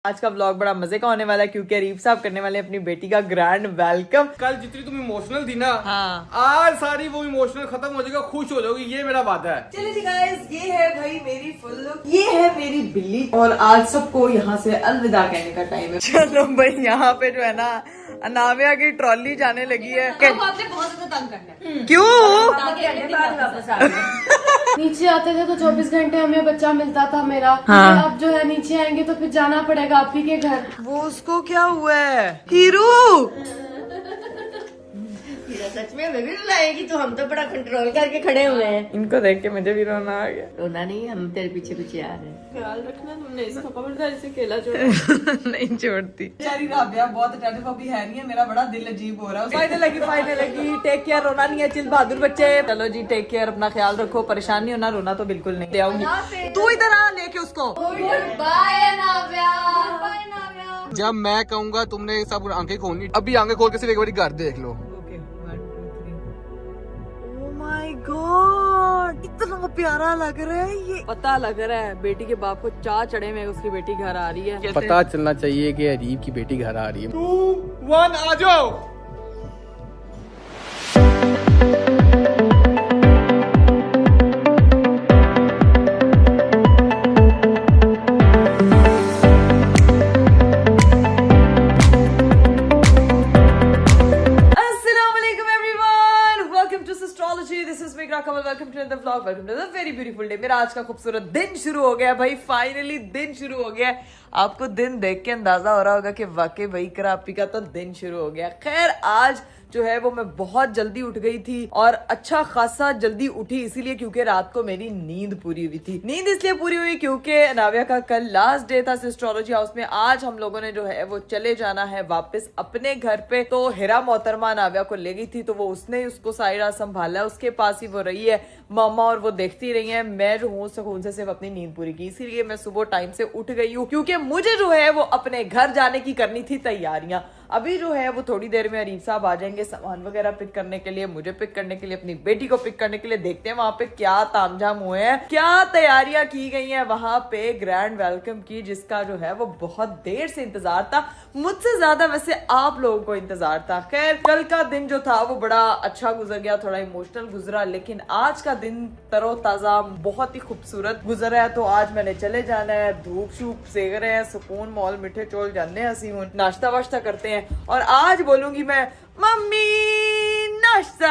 आज का व्लॉग बड़ा मजे का होने वाला है क्योंकि अरीब साहब करने वाले अपनी बेटी का ग्रैंड वेलकम। कल जितनी तुम इमोशनल थी ना, हाँ, आज सारी वो इमोशनल खत्म हो जाएगा, खुश हो जाओगी, ये मेरा वादा है। चलिए जी गाइस, ये है भाई मेरी फुल लुक, ये है मेरी बिल्ली और आज सबको यहाँ से अलविदा कहने का टाइम है। चलो भाई, यहाँ पे जो है ना अनामिया की ट्रॉली जाने लगी है। आपने बहुत ज्यादा तंग करना है। क्यों? नीचे आते थे तो 24 घंटे हमें बच्चा मिलता था मेरा। हाँ। अब जो है नीचे आएंगे तो फिर जाना पड़ेगा आप ही के घर। वो उसको क्या हुआ है? हीरू सच में मैं भी रुलाएगी तो हम तो बड़ा कंट्रोल करके खड़े हुए हैं। इनको देख के मुझे भी रोना आ गया। रोना नहीं, हम तेरे पीछे पीछे आ रहे हैं। ख्याल रखना तुमने, इसको खबरदार इसे केला छोड़। नहीं छोड़ती। बेचारी राबिया बहुत अटेंटिव अभी है नहीं है, मेरा बड़ा दिल अजीब हो रहा है। फाइनल लगी। टेक केयर, रोना नहीं है, चिल बहादुर बच्चे। चलो जी, टेक केयर, अपना ख्याल रखो, परेशान नहीं होना, रोना तो बिल्कुल नहीं। ले आऊंगी, तू इधर आ लेके उसको। बाय नाव्या। बाय नाव्या। जब मैं कहूंगा तुमने सब आंखें खोलनी, अभी आंखें खोल के सिर्फ एक बार घर देख लो। गॉड, इतना प्यारा लग रहा है ये। पता लग रहा है बेटी के बाप को चाह चढ़े में उसकी बेटी घर आ रही है। पता चलना चाहिए कि अरीब की बेटी घर आ रही है। 2, 1 आ जाओ। Very beautiful day. मेरा आज का खूबसूरत दिन शुरू हो गया भाई, फाइनली दिन शुरू हो गया। आपको दिन देख के अंदाजा हो रहा होगा कि वाकई भाई करापी का तो दिन शुरू हो गया। खैर, आज जो है वो मैं बहुत जल्दी उठ गई थी और अच्छा खासा जल्दी उठी इसीलिए क्योंकि रात को मेरी नींद पूरी हुई थी। नींद इसलिए पूरी हुई क्योंकि नाव्या का कल लास्ट डे था एस्ट्रोलॉजी हाउस में। आज हम लोगों ने जो है वो चले जाना है वापस अपने घर पे। तो हिरा मोहतरमा नाव्या को ले गई थी तो वो उसने उसको साइरा संभाला, उसके पास ही वो रही है मामा और वो देखती रही है। मैं जो हूँ सुकून से सिर्फ अपनी नींद पूरी की, इसीलिए मैं सुबह टाइम से उठ गई हूँ क्योंकि मुझे जो है वो अपने घर जाने की करनी थी तैयारियां। अभी जो है वो थोड़ी देर में अरीब साहब आ जाएंगे सामान वगैरह पिक करने के लिए, मुझे पिक करने के लिए, अपनी बेटी को पिक करने के लिए। देखते हैं वहां पे क्या तामझाम हुए हैं, क्या तैयारियां की गई हैं वहां पे ग्रैंड वेलकम की, जिसका जो है वो बहुत देर से इंतजार था। मुझसे ज्यादा वैसे आप लोगों को इंतजार था। खैर, कल का दिन जो था वो बड़ा अच्छा गुजर गया, थोड़ा इमोशनल गुजरा, लेकिन आज का दिन तरोताजा बहुत ही खूबसूरत गुजरा है। तो आज मैंने चले जाना है, धूप शूप सेक रहे हैं, सुकून मॉल मिठे चोल जाने हसी नाश्ता वाश्ता करते हैं और आज बोलूंगी मैं मम्मी नाश्ता।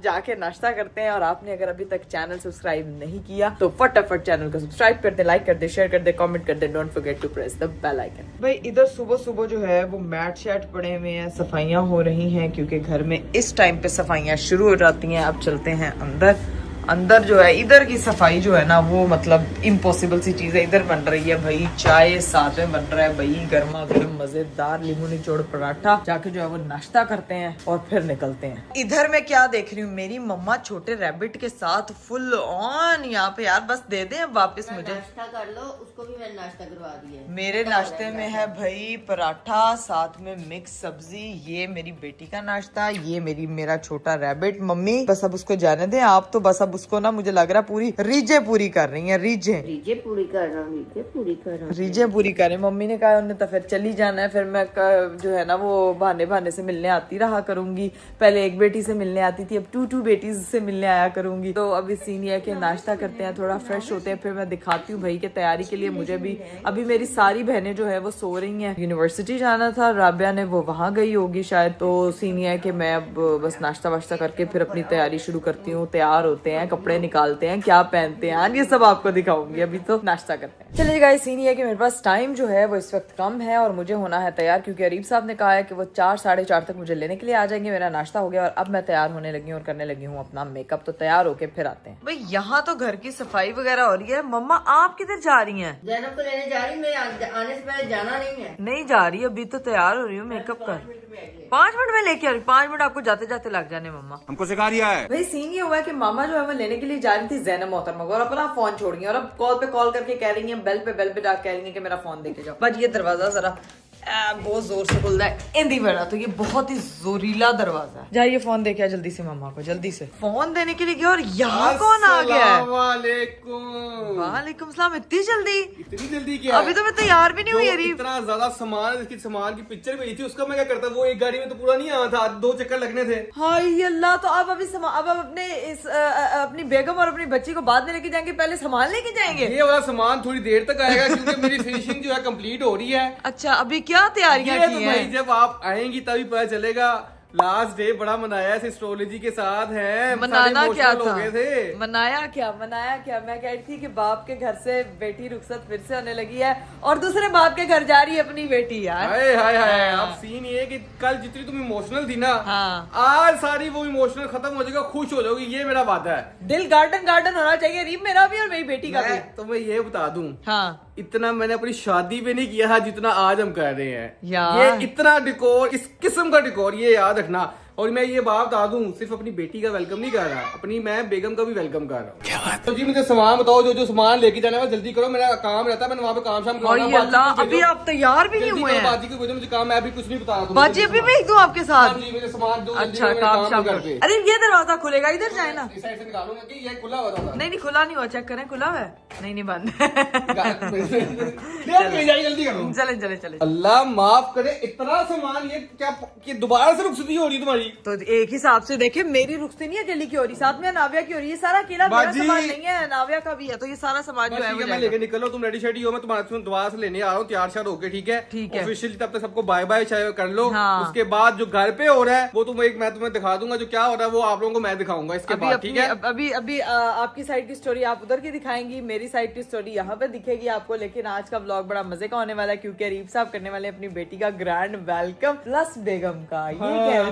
जाके नाश्ता करते हैं। और आपने अगर अभी तक चैनल सब्सक्राइब नहीं किया तो फटाफट चैनल को सब्सक्राइब कर दे, लाइक कर दे, शेयर कर दे, कमेंट कर दे। Don't forget to press the bell icon. भाई इधर सुबह सुबह जो है वो मैट शैट पड़े हुए हैं, सफाइयां हो रही हैं क्योंकि घर में इस टाइम पे सफाइयां शुरू हो जाती हैं। अब चलते हैं अंदर। अंदर जो है इधर की सफाई जो है ना वो मतलब इम्पॉसिबल सी चीज है। इधर बन रही है भाई चाय, साथ में बन रहा है भाई गर्मा गर्म मजेदार लीमू निचोड़ पराठा। जाके जो है वो नाश्ता करते हैं और फिर निकलते हैं। इधर मैं क्या देख रही हूँ, मेरी मम्मा छोटे रैबिट के साथ फुल ऑन यहाँ पे। यार बस दे दे वापस मुझे। नाश्ता कर लो, उसको भी मैंने नाश्ता करवा दिया। मेरे नाश्ते में है भाई पराठा, साथ में मिक्स सब्जी। ये मेरी बेटी का नाश्ता, ये मेरा छोटा रैबिट। मम्मी बस अब उसको जाने दें आप, तो बस अब उसको ना मुझे लग रहा पूरी रीजे पूरी कर रही है। रीजे पूरी कर रहा हूँ, रीजे पूरी कर रही। मम्मी ने कहा उन्हें तो फिर चली जाना है, फिर मैं जो है ना वो बहाने से मिलने आती रहा करूंगी। पहले एक बेटी से मिलने आती थी, अब टू बेटी से मिलने आया करूंगी। तो अभी सीन ये है कि नाश्ता करते हैं, थोड़ा फ्रेश होते हैं, फिर मैं दिखाती हूँ भाई के तैयारी के लिए। मुझे भी अभी मेरी सारी बहनें जो है वो सो रही है। यूनिवर्सिटी जाना था, राबिया ने वो वहां गई होगी शायद। तो सीन ये है कि मैं अब बस नाश्ता वाश्ता करके फिर अपनी तैयारी शुरू करती हूँ। तैयार होते हैं, कपड़े निकालते हैं, क्या पहनते हैं, ये सब आपको दिखाऊंगी। अभी तो नाश्ता करते हैं। चलिए गाइस, सीन ये है कि मेरे पास टाइम जो है वो इस वक्त कम है और मुझे होना है तैयार क्योंकि अरीब साहब ने कहा है कि वो 4 साढ़े 4 तक मुझे लेने के लिए आ जाएंगे। मेरा नाश्ता हो गया और अब मैं तैयार होने लगी हूँ और करने लगी हूँ अपना मेकअप। तो तैयार होके फिर आते हैं। भाई यहाँ तो घर की सफाई वगैरह हो रही है। मम्मा आप किधर जा रही हैं? जैनब को लेने जा रही, मैं आने से पहले जाना नहीं है। नहीं जा रही, अभी तो तैयार हो रही हूँ मेकअप कर। 5 मिनट में लेके आ रही। 5 मिनट आपको जाते जाते लग जाने मम्मा। हमको सिखा दिया है भाई। सीन ये हुआ है कि मामा जो है वो लेने के लिए जा रही थी जैनब मोहतरमा को और अपना फोन छोड़ गई और अब कॉल पे कॉल करके कह रही है, बेल पे जा कह रही है कि मेरा फोन देके जाओ। बस ये दरवाजा जरा बहुत जोर से खुल रहा है इंदी बड़ा। तो ये बहुत ही जोरीला दरवाजा है। जाइए फोन देखे जल्दी से मम्मा को, जल्दी से फोन देने के लिए गया। और यहाँ कौन आ गया है? वालेकुम सलाम। इतनी जल्दी क्या? अभी तो मैं तैयार भी नहीं हुई अरीब। इतना ज्यादा सामान, इसकी सामान की पिक्चर भेजी थी, उसका मैं क्या करता? वो एक गाड़ी में तो पूरा नहीं आना था, 2 चक्कर लगने थे। हाय अल्लाह। तो अब अपने इस अपनी बेगम और अपनी बच्ची को बाद में लेके जाएंगे, पहले सामान लेके जाएंगे? ये वाला सामान थोड़ी देर तक आएगा क्योंकि मेरी फिनिशिंग जो है कंप्लीट हो रही है। अच्छा, अभी क्या तैयारियां ये की तो हैं? भाई जब आप आएंगी तभी पता चलेगा। लास्ट डे बड़ा मनाया इस एस्ट्रोलॉजी के साथ है। मनाना क्या हो था? गए थे। मनाया क्या? मैं कह रही थी कि बाप के घर से बेटी रुखसत फिर से होने लगी है और दूसरे बाप के घर जा रही है अपनी बेटी यार। हाय हाय हाय। हाँ। अब सीन ये कि कल जितनी तुम इमोशनल थी ना, हाँ। आज सारी वो इमोशनल खत्म हो जाएगा, खुश हो जाओगी, ये मेरा वादा है। दिल गार्डन होना चाहिए रीब, मेरा भी और मेरी बेटी का भी। तुम्हें ये बता दूं, हाँ, इतना मैंने अपनी शादी पे नहीं किया है जितना आज हम कर रहे हैं यार। ये इतना डिकोर, इस किस्म का डिकोर, ये याद रखना। और मैं ये बात बता दूं, सिर्फ अपनी बेटी का वेलकम नहीं कर रहा, अपनी मैं बेगम का भी वेलकम कर रहा हूँ। तो जी मुझे सामान बताओ, जो सामान लेके जाना है जल्दी करो, मेरा काम रहता है, मैंने वहाँ पे काम शाम अभी आप तैयार भी नहीं हुए हैं? बाजी को भेजो, मुझे काम, मैं अभी कुछ नहीं बता रहा। बाजी अभी भेज दूं आपके साथ? मेरे सामान दो। अच्छा, काम शाम करके। अरे ये दरवाजा खुलेगा, इधर जाए ना। इस साइड से निकालूंगा कि ये खुला हुआ था? नहीं खुला नहीं हुआ, चेक करें खुला हुआ है। नहीं बंद। जल्दी करो। चले। अल्लाह माफ करे, इतना सामान ये क्या कि दोबारा से रुखसती हो रही तुम्हारी? तो एक हिसाब से देखे, मेरी रुखसती नहीं अकेली की हो रही, साथ में नाविया की हो रही है। सारा अकेला मेरा सामान नहीं है, नाविया का भी है। तो ये सारा सामान जो है वो मैं लेके निकलो, तुम रेडी शेडी हो, मैं तुम्हारे दोबारा से लेने आ रहा हूँ, तैयार श्यार होके। ठीक है ऑफिशियली तब तक सबको बाय बाय कर लो। हाँ। उसके बाद जो घर पे हो रहा है वो मैं तुम्हें दिखा दूंगा, जो क्या हो रहा है वो आप लोगों को मैं दिखाऊंगा इसके बाद। ठीक है, अभी आपकी साइड की स्टोरी आप उधर की दिखाएंगी, मेरी साइड की स्टोरी यहाँ पे दिखेगी आपको। लेकिन आज का व्लॉग बड़ा मजे का होने वाला है क्योंकि अरीब साहब करने वाले अपनी बेटी का ग्रैंड वेलकम प्लस बेगम का।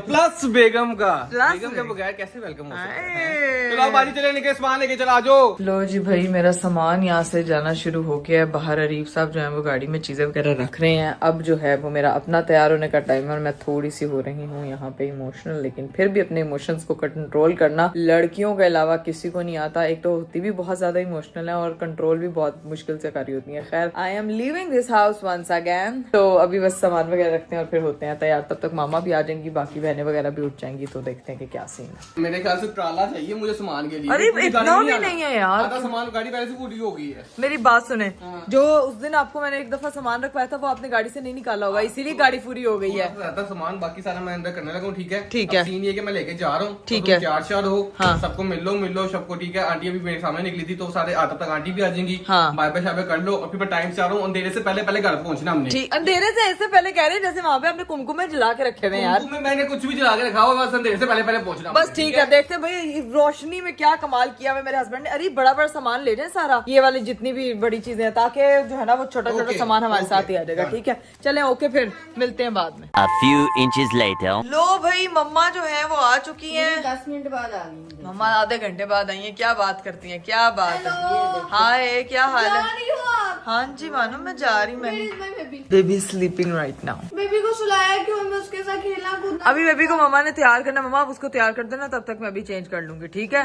प्लस बेगम का, बेगम के बगैर कैसे वेलकम हो सकता है? चलो बाजी चले, निकले सामान लेके चला जाओ। लो जी भाई, मेरा सामान यहाँ से जाना शुरू हो गया है बाहर। अरीब साहब जो है वो गाड़ी में चीजें वगैरह रख रहे हैं। अब जो है वो मेरा अपना तैयार होने का टाइम है और मैं थोड़ी सी हो रही हूँ यहाँ पे इमोशनल, लेकिन फिर भी अपने इमोशंस को कंट्रोल करना लड़कियों के अलावा किसी को नहीं आता। एक तो होती भी बहुत ज्यादा इमोशनल है और कंट्रोल भी बहुत मुश्किल से करी होती है। खैर, I am leaving this house once again. तो अभी बस सामान वगैरह रखते हैं और फिर होते हैं तैयार। तब तक मामा भी आ जाएंगी, बाकी बहनें वगैरह भी उठ जाएंगी। तो देखते हैं कि क्या सीन है। मेरे ख्याल से ट्राला चाहिए मुझे सामान के लिए। अरे इतना भी नहीं है यार, आधा सामान गाड़ी पहले से पूरी हो गई है। मेरी बात सुने, जो उस दिन आपको मैंने एक दफा सामान रखवाया था वो आपने गाड़ी से नहीं निकाला होगा, इसीलिए गाड़ी पूरी हो गई है। सामान बाकी सारा मैं अंदर करने लगा हूँ। ठीक है। सीन ये कि मैं लेके जा रहा हूँ। ठीक है, चार चार हो। हाँ। सबको मिल लो सबको। ठीक है, आंटी अभी मेरे सामने निकली थी तो सारे आधा तक आंटी भी आ जाएंगी। हाँ। बाय बाय शाबे कर लो और फिर मैं टाइम से आ रहा हूँ। अंधेरे से पहले घर पहुंचना हमने। ठीक, अंधेरे से ऐसे पहले कह रहे हैं जैसे वहाँ पे आपने कुमकुम जला के रखे हुए यार। मैंने कुछ भी जला के रखा हुआ, बस अंधेरे से पहले पहुंचना। बस ठीक है, देखते हैं भाई रोशनी में क्या कमाल किया हुआ मेरे हस्बैंड ने। अरे बड़ा सामान ले जाए सारा, ये वाली जितनी भी बड़ी चीजें हैं, ताकि जो है ना वो छोटा सामान हमारे साथ ही आ जाएगा। ठीक है, चलें, ओके, फिर मिलते हैं बाद में। A few inches later. लो भाई, मम्मा जो है वो आ चुकी हैं। 10 मिनट बाद आ गई। मम्मा आधे घंटे बाद आई हैं। क्या बात करती हैं, क्या बात है? हाय, क्या हाल है? हाँ जी मानो, मैं जा रही हूँ। Baby sleeping right now. Baby को सुलाया क्यों? मैं उसके साथ खेलना कूदना। अभी बेबी को मम्मा ने तैयार करना। मम्मा आप उसको तैयार कर देना, तब तक मैं अभी चेंज कर लूंगी। ठीक है?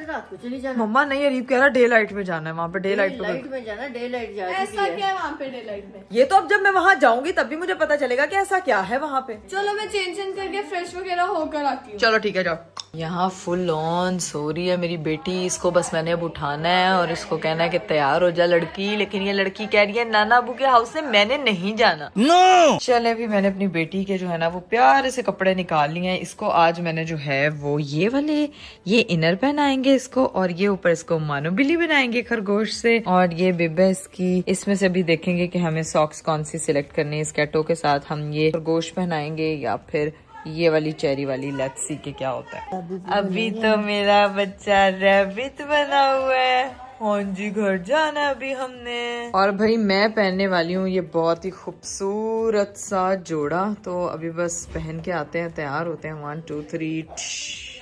रात को चली जाना। मम्मा नहीं, अरीब कह रहा डे लाइट में जाना है, वहाँ पे डे लाइट में जाना, डे लाइट जा। ऐसा क्या है वहाँ पे डे लाइट में? ये तो अब जब मैं वहाँ जाऊंगी तब भी मुझे पता चलेगा कि ऐसा क्या है वहाँ पे। चलो मैं चेंज करके फ्रेश वगैरह होकर आती हूँ। चलो ठीक है, जाओ। यहाँ फुल ऑन सो रही है मेरी बेटी। इसको बस मैंने अब उठाना है और इसको कहना है कि तैयार हो जा लड़की। लेकिन ये लड़की कह रही है नाना अबू के हाउस से मैंने नहीं जाना। No! चले, अभी मैंने अपनी बेटी के जो है ना वो प्यारे से कपड़े निकाल लिए हैं। इसको आज मैंने जो है वो ये वाले ये इनर पहनाएंगे इसको, और ये ऊपर इसको मानो बिल्ली बनाएंगे खरगोश से। और ये बेबा इसकी, इसमें से भी देखेंगे कि हमें सॉक्स कौन सी सिलेक्ट करनी है। इस कैटो के साथ हम ये खरगोश पहनाएंगे या फिर ये वाली चेरी वाली। लेट्स सी के क्या होता है। अभी तो मेरा बच्चा रैबिट बना हुआ है। हाँ जी, घर जाना है अभी हमने। और भाई मैं पहनने वाली हूँ ये बहुत ही खूबसूरत सा जोड़ा। तो अभी बस पहन के आते हैं, तैयार होते हैं। 1 2 3।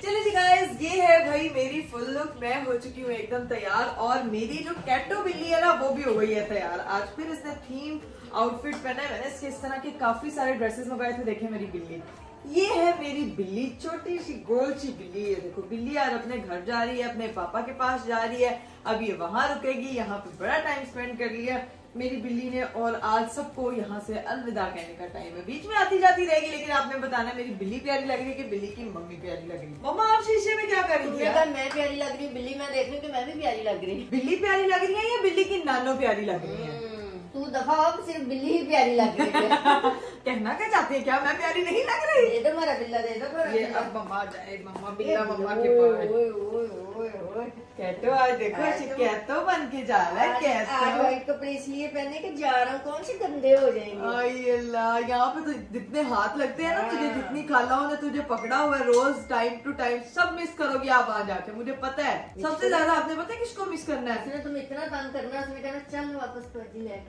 चलिए जी गाइस, ये है भाई मेरी फुल लुक। मैं हो चुकी हूँ एकदम तैयार और मेरी जो कैटो बिल्ली है ना वो भी हो गई है तैयार। आज फिर इसने थीम आउटफिट पहना है। मैंने इसके इस तरह के काफी सारे ड्रेसेस मंगाए थे। देखें मेरी बिल्ली, ये है मेरी बिल्ली, छोटी सी गोल सी बिल्ली है। देखो बिल्ली आज अपने घर जा रही है, अपने पापा के पास जा रही है। अब ये वहां रुकेगी, यहाँ पे बड़ा टाइम स्पेंड कर लिया। मेरी बिल्ली ने, और आज सबको यहाँ से अलविदा कहने का टाइम है। बीच में आती जाती रहेगी, लेकिन आपने बताना मेरी बिल्ली प्यारी लग रही है कि बिल्ली की मम्मी प्यारी लग रही है। मम्मा आप शीशे में क्या कर रही तुमने थी? कहा मैं प्यारी लग रही हूँ, बिल्ली मैं देख रही हूँ कि मैं भी प्यारी लग रही हूँ। बिल्ली प्यारी लग रही है या बिल्ली की नानो प्यारी लग रही है? तू दफा हो, सिर्फ बिल्ली ही प्यारी लग रही है। कहना क्या चाहती है? क्या मैं प्यारी नहीं लग रही? दे दो मेरा बिल्ला, दे दो मेरा ये बिल्ला। अब मम्मा जाए, मम्मा बिल्ला मम्मा के पास। ओए ओए ओए ओए। कहते आज देखो कैतो बन के जा रहा है। आज कैतो व्हाइट कपड़े इसलिए पहने कि जा रहा हूँ, कौन से गंदे हो जाएंगे। आई अल्लाह, यहाँ पे तो जितने हाथ लगते हैं ना तुझे, जितनी खालाओं ने तुझे पकड़ा हुआ है रोज टाइम टू टाइम, सब मिस करोगी आप वहाँ जाके। मुझे पता है सबसे ज्यादा आपने पता है किसको मिस करना है? उसने तुम इतना तंग करना, उसने कहना चल वापस पहुंची है।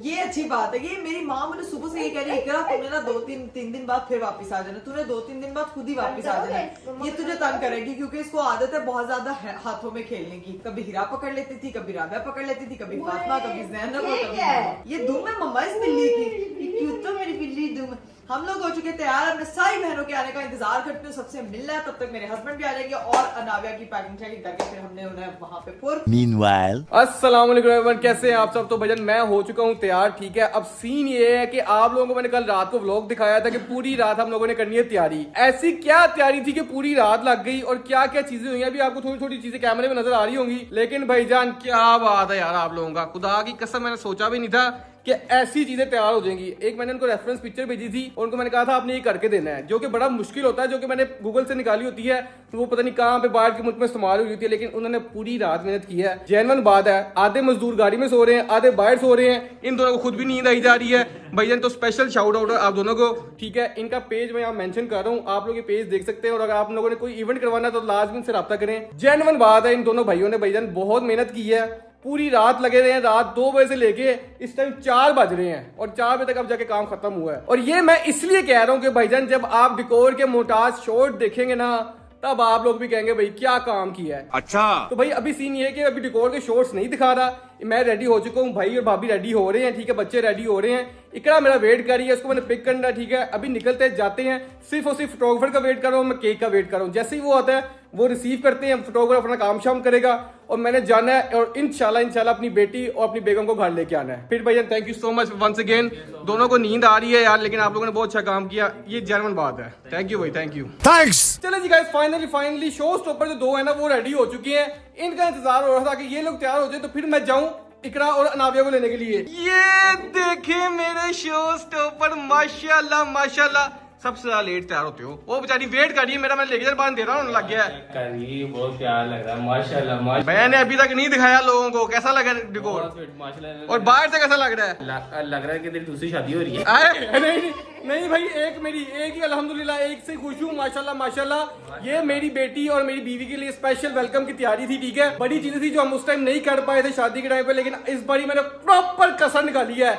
ये अच्छी बात है। ये मेरी माँ मुझे सुबह से ये कह रही है इकरा तूने ना 2-3 दिन बाद फिर वापस आ जाना, तूने 2-3 दिन बाद खुद ही वापस आ जाना। ये तुझे तंग करेगी क्योंकि इसको आदत है बहुत ज्यादा हाथों में खेलने की। कभी हीरा पकड़ लेती थी, कभी राबिया पकड़ लेती थी, कभी फातिमा, कभी ज़ैनब, ये कभी क्या है? ये धूम है मम्मा इस बिल्ली की। ये क्यों तो मेरी बिल्ली धूम है। हम लोग हो चुके तैयार, अपने सारी बहनों के आने का इंतजार करते हैं, सबसे मिलना है। तब तक मेरे हस्बैंड भी आ जाएंगे और अनाविया की पैकिंग शैकिंग करके फिर हमने उन्हें वहाँ पे पुर। Meanwhile, अस्सलाम वालेकुम एवरीवन, कैसे हैं आप सब? तो भजन मैं हो चुका हूँ तैयार, ठीक है। अब सीन ये है कि आप लोगों को मैंने कल रात को व्लॉग दिखाया था कि पूरी रात हम लोगों ने करनी है तैयारी। ऐसी क्या तैयारी थी कि पूरी रात लग गई और क्या क्या चीजें हुई, अभी आपको थोड़ी थोड़ी चीजें कैमरे में नजर आ रही होंगी। लेकिन भाईजान क्या बात है यार, आप लोगों का खुदा की कसम, मैंने सोचा भी नहीं था कि ऐसी चीजें तैयार हो जाएंगी। एक मैंने उनको रेफरेंस पिक्चर भेजी थी और उनको मैंने कहा था आपने ये करके देना है, जो कि बड़ा मुश्किल होता है, जो कि मैंने गूगल से निकाली होती है, तो वो पता नहीं कहाँ पे बाहर के मुल्क में इस्तेमाल हुई होती है। लेकिन उन्होंने पूरी रात मेहनत की है। जेन्युइन बात है, आधे मजदूर गाड़ी में सो रहे हैं, आधे बाहर सो रहे हैं, इन दोनों को खुद भी नींद आई जा रही है। भाईजान तो स्पेशल शाउट आउट आप दोनों को, ठीक है। इनका पेज मैं यहाँ मेंशन कर रहा हूँ, आप लोग ये पेज देख सकते हैं। और अगर आप लोगों ने कोई इवेंट करवाना है तो लाजमी से रब्ता करें। जेन्युइन बात है, इन दोनों भाइयों ने भाईजान बहुत मेहनत की है, पूरी रात लगे रहे हैं। रात 2 बजे से लेके इस टाइम 4 बज रहे हैं और 4 बजे तक अब जाके काम खत्म हुआ है। और ये मैं इसलिए कह रहा हूँ कि भाईजान जब आप डिकोर के मोटाज शॉट देखेंगे ना, तब आप लोग भी कहेंगे भाई क्या काम किया है। अच्छा तो भाई अभी सीन ये है कि अभी डिकोर के शॉट्स नहीं दिखा रहा, मैं रेडी हो चुका हूँ, भाई और भाभी रेडी हो रहे हैं, ठीक है, बच्चे रेडी हो रहे हैं। इकरा मेरा वेट कर रही है, उसको मैंने पिक करना है, ठीक है। अभी निकलते जाते हैं, सिर्फ और सिर्फ फोटोग्राफर का वेट कर रहा हूँ, मैं केक का वेट कर रहा हूँ। जैसे ही वो आता है वो रिसीव करते हैं, फोटोग्राफर अपना काम शाम करेगा और मैंने जाना है और इंशाल्लाह अपनी बेटी और अपनी बेगम को घर लेके आना है। फिर भैया thank you so much once again. दोनों को नींद आ रही है यार, लेकिन आप लोगों ने बहुत अच्छा काम किया, ये जेन्युइन बात है। थैंक यू भाई, थैंक यू, थैंक्स। चले जी गाइस, फाइनली शो स्टॉपर जो 2 है ना वो रेडी हो चुके हैं। इनका इंतजार हो रहा था कि ये लोग तैयार हो जाए तो फिर मैं जाऊं इकरा और अनाविया को लेने के लिए। ये देखे मेरे शो स्टॉपर, माशाल्लाह माशाल्लाह, सबसे ज्यादा लेट तैयार होते हो। वो बेचारी वेट कर रही है मेरा, मैं लेके बांध दे रहा हूँ, लग गया है। करिए, बहुत प्यार लग रहा है, माशाल्लाह माशाल्लाह। मैंने अभी तक नहीं दिखाया लोगों को, कैसा लगा डिकोर माशाल्लाह। और बाहर से कैसा लग रहा है? लग रहा है कि तेरी दूसरी शादी हो रही है। नहीं भाई, एक ही अल्हम्दुलिल्लाह, एक से खुश हूँ माशाल्लाह माशाल्लाह। ये मेरी बेटी और मेरी बीवी के लिए स्पेशल वेलकम की तैयारी थी, ठीक है। बड़ी चीजें थी जो हम उस टाइम नहीं कर पाए थे शादी के टाइम पे, लेकिन इस बारी मैंने प्रॉपर कसर निकाली है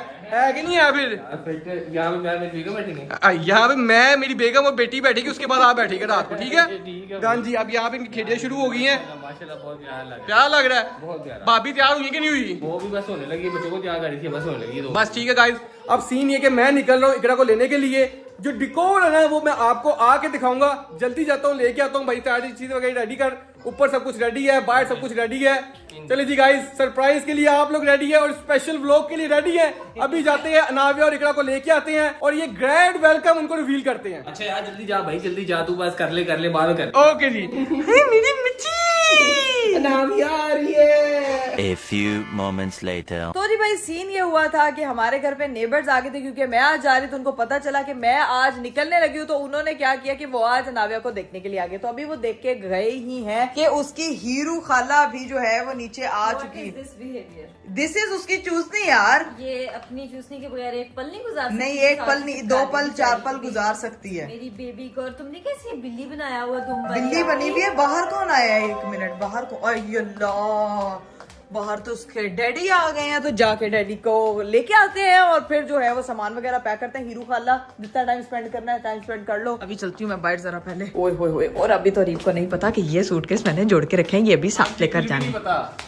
कि नहीं है? फिर यहाँ पे मेरी बेगम बैठेंगे, यहाँ पे मैं, मेरी बेगम और बेटी बैठेगी, उसके बाद आप बैठेगा रात को, ठीक है। गान जी अब यहाँ पे इनकी खेड़ियाँ शुरू हो गई हैं। माशाल्लाह बहुत प्यार प्यार लग रहा है, बहुत प्यारा। भाभी तैयार हुई कि नहीं हुई? वो भी बस होने लगी, बच्चों को तैयार करी थी, बस होने लगी। तो बस ठीक है गाइस, अब सीन ये कि मैं निकल रहा हूँ इकरा को लेने के लिए। जो डिकोर है ना वो मैं आपको आके दिखाऊंगा, जल्दी जाता हूँ, लेके आता हूँ भाई। सारी चीजें वगैरह रेडी कर, ऊपर सब कुछ रेडी है, बाहर सब कुछ रेडी है। चलिए जी गाइस, सरप्राइज के लिए आप लोग रेडी है और स्पेशल व्लॉग के लिए रेडी है। अभी जाते हैं अनाविया और इकरा को लेके आते हैं और ये ग्रैंड वेलकम उनको रिवील करते हैं। अच्छा यार जल्दी जा भाई, जल्दी जा, तू बस कर ले बात कर। ओके जी। मेरी मिर्ची अनाविया आ रही है। a few moments later. तो जी भाई सीन ये हुआ था कि हमारे घर पे नेबर्स आ गए थे, क्योंकि मैं आज जा रही थी, तो उनको पता चला कि मैं आज निकलने लगी हूँ, तो उन्होंने क्या किया कि वो आज अनाविया को देखने के लिए आ गए। तो अभी वो देख के गए ही हैं कि उसकी हीरू खाला भी जो है वो नीचे आ चुकी है। दिस बिहेवियर, दिस इज उसकी चूसनी यार, ये अपनी चूसने के बगैर एक पल नहीं गुजार सकती। नहीं एक पल नहीं, 2 पल 4 पल गुजार सकती है। मेरी बेबी को। और तुमने कैसे बिल्ली बनाया हुआ? तुम बिल्ली बनी हुई है। बाहर कौन आया है? 1 मिनट, बाहर को, अल्लाह, बाहर तो उसके डैडी आ गए हैं, तो जाके डैडी को लेके आते हैं और फिर जो है वो सामान वगैरह पैक करते हैं। हीरू खाला जितना टाइम स्पेंड करना है टाइम स्पेंड कर लो। अभी चलती हूँ मैं बाहर जरा पहले। ओए होए होए, और अभी तो रीफ को नहीं पता कि ये सूटकेस मैंने जोड़ के रखे हैं, ये भी साथ लेकर जाने।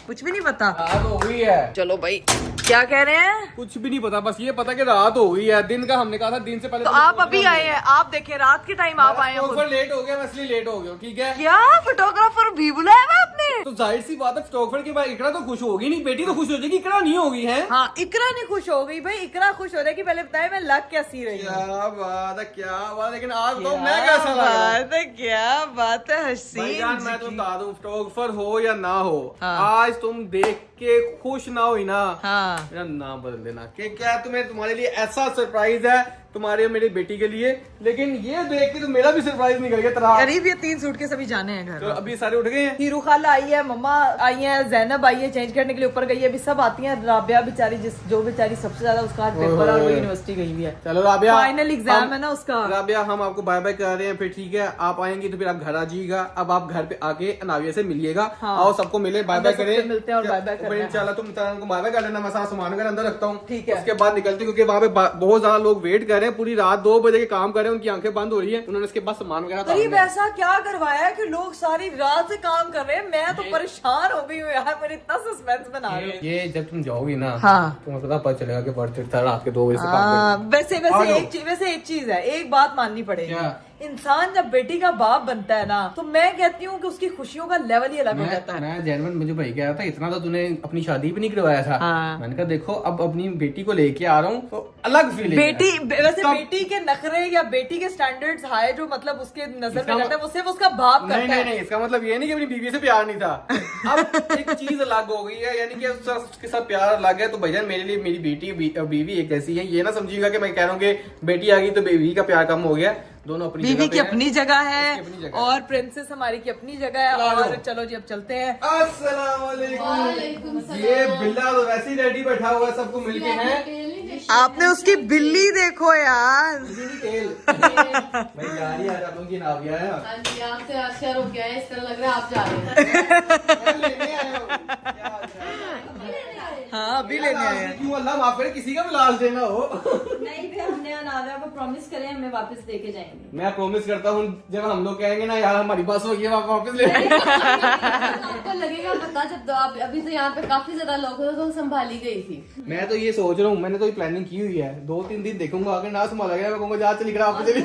कुछ भी नहीं पता। रात हो गई है। चलो भाई, क्या कह रहे हैं? कुछ भी नहीं पता, बस ये पता कि रात हो गई है। दिन का हमने कहा था, दिन से पहले तो आप अभी आए हैं, आप देखे रात के टाइम आप आए हैं। लेट हो गया, मैं इसलिए लेट हो गया, ठीक है। क्या फोटोग्राफर भी बुलाया हुआ आपने? है। तो जाहिर सी बात है स्टॉकफोर्ड के बाद इकरा तो खुश होगी नहीं, बेटी तो खुश हो जाएगी, इकरा नहीं होगी है। हाँ, इकरा नहीं खुश हो गई भाई, इकरा खुश हो जाएगी। पहले बताए मैं लग क्या सी रही हूँ। क्या बात है, क्या बात है। लेकिन आज तो मैं कैसा लग रहा हूँ? बात है, क्या बात है हसीन। भाईजान मैं तो बता दूं, स्टॉकफोर्ड हो या ना हो, हाँ। आज तुम देख के खुश ना हुई ना, हाँ, मेरा नाम बदल देना। कि क्या तुम्हें, तुम्हारे लिए ऐसा सरप्राइज है, तुम्हारे और मेरी बेटी के लिए। लेकिन ये देख के तो मेरा भी सरप्राइज निकल गया तरह। करीब ये 3 सूट के सभी जाने हैं घर। तो अभी सारे उठ गए हैं। हीरू खाला आई है, मम्मा आई है, जैनब आई है, चेंज करने के लिए ऊपर गई है। अभी सब आती हैं। राबिया बेचारी, जो बेचारी सबसे ज्यादा उसका आज पेपर और वो यूनिवर्सिटी गई हुई है। चलो राबिया, फाइनल एग्जाम है ना उसका। राबिया हम आपको बाय बाय कर रहे हैं, फिर ठीक है आप आएंगी तो फिर आप घर आ जाइएगा। अब आप घर पे आके अनाविया से मिलिएगा। हाँ। आओ सबको मिले, बाय बाय सबसे करें, मिलते हैं और बाय-बाय करते हैं। इंशाल्लाह तुम को बाय बाय कर लेना, मैं सारा सामान वगैरह अंदर रखता हूँ। ठीक है। उसके बाद निकलते, क्योंकि वहाँ पे बहुत ज्यादा लोग वेट कर रहे हैं, पूरी रात 2 बजे के काम कर रहे हैं, उनकी आंखें बंद हो रही है। उन्होंने इसके बाद सामान वगैरह करीब ऐसा क्या करवाया है कि लोग सारी रात से काम कर रहे हैं। मैं तो परेशान हो गई हूँ यार, मेरे इतना सस्पेंस बना रहे हो। ये जब तुम जाओगी ना, हाँ। तुम्हें पता चलेगा कि बर्थडे था रात के 2 बजे से काम हाँ, कर रहे हैं। आ जाओ। वैसे एक चीज है, एक बात माननी पड़ेगी। क्या? इंसान जब बेटी का बाप बनता है ना, तो मैं कहती हूँ कि उसकी खुशियों का लेवल ही अलग हो जाता है। मैं जेनवन मुझे भाई कह रहा था, इतना तो तूने अपनी शादी भी नहीं करवाया था। हाँ। मैंने कहा देखो अब अपनी बेटी को लेके आ रहा हूँ तो अलग फीलिंग वैसे बेटी के नखरे या बेटी के स्टैंडर्ड्स हाई जो मतलब उसके नजर में करता है, वो सिर्फ उसका बाप करता है। नहीं, इसका मतलब ये नहीं कि अपनी बीवी से प्यार नहीं था। अब एक चीज अलग हो गई है, यानी कि उसके साथ प्यार अलग है। तो भैया मेरे लिए मेरी बेटी बीवी एक ऐसी है, ये ना समझिएगा कि मैं कह रहा हूँ कि बेटी आ गई तो बीवी का प्यार कम हो गया। दोनों अपनी बीवी की अपनी जगह है अपनी जगह। और प्रिंसेस हमारी की अपनी जगह है। और चलो जी अब चलते हैं। अस्सलाम वालेकुम। ये बिल्ला तो वैसे ही रेडी बैठा हुआ है, सबको मिलके है। आपने उसकी बिल्ली देखो यार। भाई यार ही आज आप लोगों की नाविया है। हाँ जी, आपसे आश्चर्य हो गया है, इस तरह लग रहा है आप जा रहे हैं। हाँ, अभी लेने आए हैं। क्यों अल्लाह माफ करे किसी का भी लाश देना हो। नहीं फिर हमने अनाविया को प्रॉमिस करे हमें वापस लेके जाएंगे। मैं प्रॉमिस करता हूँ जब हम लोग कहेंगे ना यार हमारी बस हो गई है, आप वापस ले आपको लगेगा पता, जब तो आप अभी तो यहाँ पे काफी ज्यादा लोग थे तो संभाली गई थी। मैं तो ये सोच रहा हूँ, मैंने तो ये प्लानिंग की हुई है। 2-3 दिन देखूंगा, अगर ना संभाला गया मैं कहूँगा जा चली करा वापस चली।